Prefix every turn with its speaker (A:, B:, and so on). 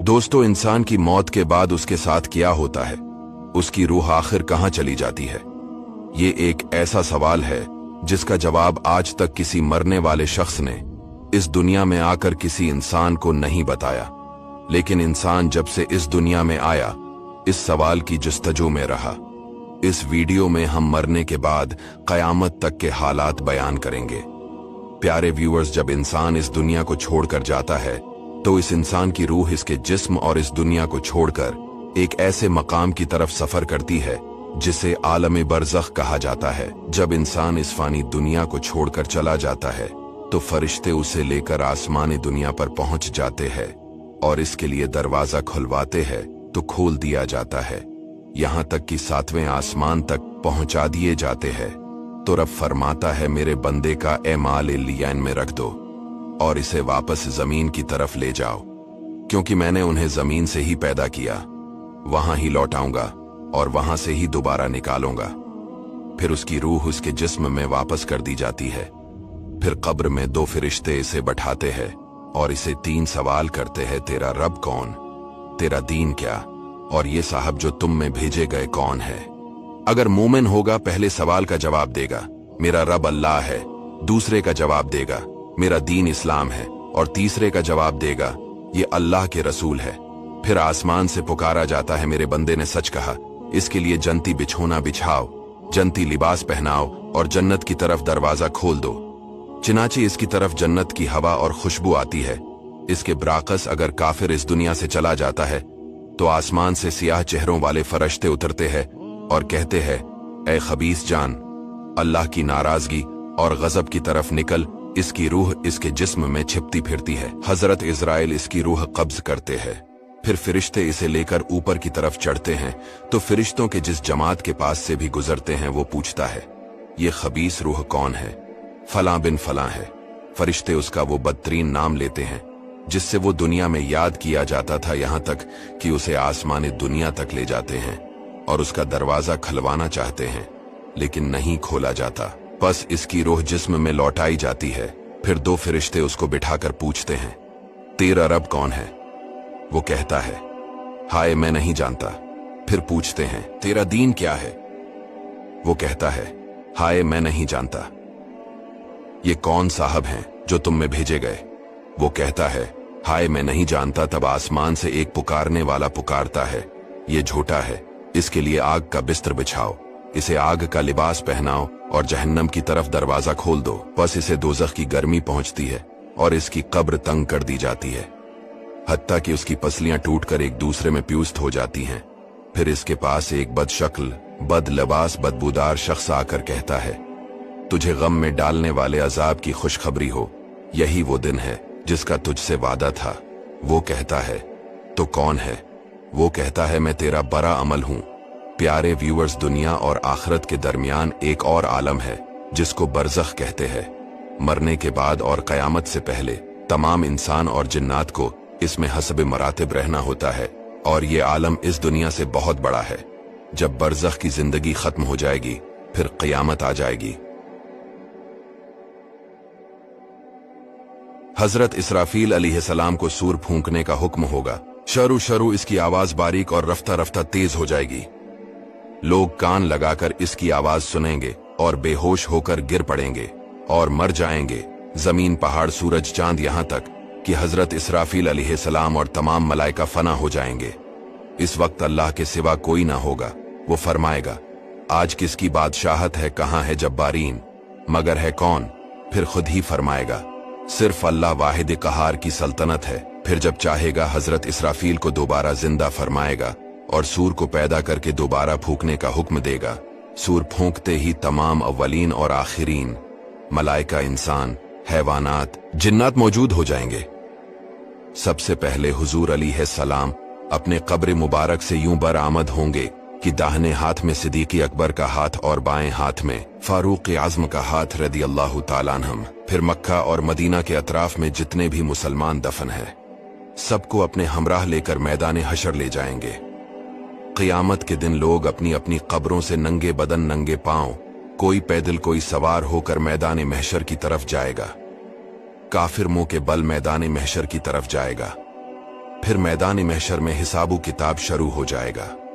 A: दोस्तों, इंसान की मौत के बाद उसके साथ क्या होता है? उसकी रूह आखिर कहां चली जाती है? ये एक ऐसा सवाल है जिसका जवाब आज तक किसी मरने वाले शख्स ने इस दुनिया में आकर किसी इंसान को नहीं बताया। लेकिन इंसान जब से इस दुनिया में आया, इस सवाल की जस्तजू में रहा। इस वीडियो में हम मरने के बाद कयामत तक के हालात बयान करेंगे। प्यारे व्यूअर्स, जब इंसान इस दुनिया को छोड़कर जाता है तो इस इंसान की रूह इसके जिस्म और इस दुनिया को छोड़कर एक ऐसे मकाम की तरफ सफर करती है जिसे आलम बरज़ख कहा जाता है। जब इंसान इस फानी दुनिया को छोड़कर चला जाता है तो फरिश्ते उसे लेकर आसमानी दुनिया पर पहुंच जाते हैं और इसके लिए दरवाजा खुलवाते हैं तो खोल दिया जाता है। यहां तक कि 7वें आसमान तक पहुंचा दिए जाते हैं तो रब फरमाता है, मेरे बंदे का एमाल इल्लियन में रख दो और इसे वापस जमीन की तरफ ले जाओ, क्योंकि मैंने उन्हें जमीन से ही पैदा किया, वहां ही लौटाऊंगा और वहां से ही दोबारा निकालूंगा। फिर उसकी रूह उसके जिस्म में वापस कर दी जाती है। फिर कब्र में 2 फरिश्ते इसे बैठाते हैं और इसे 3 सवाल करते हैं, तेरा रब कौन, तेरा दीन क्या, और ये साहब जो तुम में भेजे गए कौन है। अगर मोमिन होगा पहले सवाल का जवाब देगा, मेरा रब अल्लाह है। दूसरे का जवाब देगा, मेरा दीन इस्लाम है। और तीसरे का जवाब देगा, ये अल्लाह के रसूल है। फिर आसमान से पुकारा जाता है, मेरे बंदे ने सच कहा, इसके लिए जन्नती बिछोना बिछाओ, जन्नती लिबास पहनाओ और जन्नत की तरफ दरवाजा खोल दो। चिनाचे इसकी तरफ जन्नत की हवा और खुशबू आती है। इसके बराकस अगर काफिर इस दुनिया से चला जाता है तो आसमान से सियाह चेहरों वाले फरिश्ते उतरते हैं और कहते हैं, ऐ खबीस जान, अल्लाह की नाराजगी और गजब की तरफ निकल। इसकी रूह इसके जिस्म में छिपती फिरती है। हजरत इजराइल इसकी रूह कब्ज करते हैं। फिर फरिश्ते इसे लेकर ऊपर की तरफ चढ़ते हैं तो फरिश्तों के जिस जमात के पास से भी गुजरते हैं वो पूछता है, ये खबीस रूह कौन है? फलां बिन फलां है। फरिश्ते उसका वो बदतरीन नाम लेते हैं जिससे वो दुनिया में याद किया जाता था, यहां तक कि उसे आसमानी दुनिया तक ले जाते हैं और उसका दरवाजा खुलवाना चाहते हैं लेकिन नहीं खोला जाता। बस इसकी रूह जिस्म में लौटाई जाती है। फिर 2 फरिश्ते उसको बिठाकर पूछते हैं, तेरा रब कौन है? वो कहता है, हाय मैं नहीं जानता। फिर पूछते हैं, तेरा दीन क्या है? वो कहता है, हाय मैं नहीं जानता। ये कौन साहब हैं जो तुम में भेजे गए? वो कहता है, हाय मैं नहीं जानता। तब आसमान से एक पुकारने वाला पुकारता है, ये झूठा है, इसके लिए आग का बिस्तर बिछाओ, इसे आग का लिबास पहनाओ और जहन्नम की तरफ दरवाजा खोल दो। बस इसे दोज़ख की गर्मी पहुंचती है और इसकी कब्र तंग कर दी जाती है, हत्ता कि उसकी पसलियां टूटकर एक दूसरे में प्यूस्त हो जाती हैं। फिर इसके पास एक बदशक्ल, बद लिबास, बदबूदार शख्स आकर कहता है, तुझे गम में डालने वाले अजाब की खुशखबरी हो, यही वो दिन है जिसका तुझसे वादा था। वो कहता है, तो कौन है? वो कहता है, मैं तेरा बरा अमल हूं। प्यारे व्यूअर्स, दुनिया और आखिरत के दरमियान एक और आलम है जिसको बरज़ख कहते हैं। मरने के बाद और कयामत से पहले तमाम इंसान और जिन्नात को इसमें हसब मरातिब रहना होता है और ये आलम इस दुनिया से बहुत बड़ा है। जब बरज़ख की जिंदगी खत्म हो जाएगी फिर क़यामत आ जाएगी। हजरत इसराफील अलैहिस्सलाम को सूर फूंकने का हुक्म होगा। शरू शरू इसकी आवाज बारीक और रफ्ता रफ्ता तेज हो जाएगी। लोग कान लगाकर इसकी आवाज सुनेंगे और बेहोश होकर गिर पड़ेंगे और मर जाएंगे। जमीन, पहाड़, सूरज, चांद, यहां तक कि हजरत इसराफील अलैहिस्सलाम और तमाम मलाइका फना हो जाएंगे। इस वक्त अल्लाह के सिवा कोई ना होगा। वो फरमाएगा, आज किसकी बादशाहत है, कहां है जब्बारीन, मगर है कौन? फिर खुद ही फरमाएगा, सिर्फ अल्लाह वाहिद कहार की सल्तनत है। फिर जब चाहेगा हजरत इसराफील को दोबारा जिंदा फरमाएगा और सूर को पैदा करके दोबारा फूंकने का हुक्म देगा। सूर फूंकते ही तमाम अव्वलीन और आखिरीन, मलाइका, इंसान, हैवानात, जिन्नात मौजूद हो जाएंगे। सबसे पहले हुजूर अलैहिस्सलाम अपने कब्र मुबारक से यूं बरामद होंगे कि दाहिने हाथ में सिद्दीक़ अकबर का हाथ और बाएं हाथ में फारूक आज़म का हाथ रदियल्लाहु ताला अन्हुम। फिर मक्का और मदीना के अतराफ में जितने भी मुसलमान दफन है सबको अपने हमराह लेकर मैदान हशर ले जाएंगे। क़यामत के दिन लोग अपनी अपनी कब्रों से नंगे बदन, नंगे पांव, कोई पैदल कोई सवार होकर मैदान महशर की तरफ जाएगा। काफिर मुंह के बल मैदान महशर की तरफ जाएगा। फिर मैदान महशर में हिसाबो किताब शुरू हो जाएगा।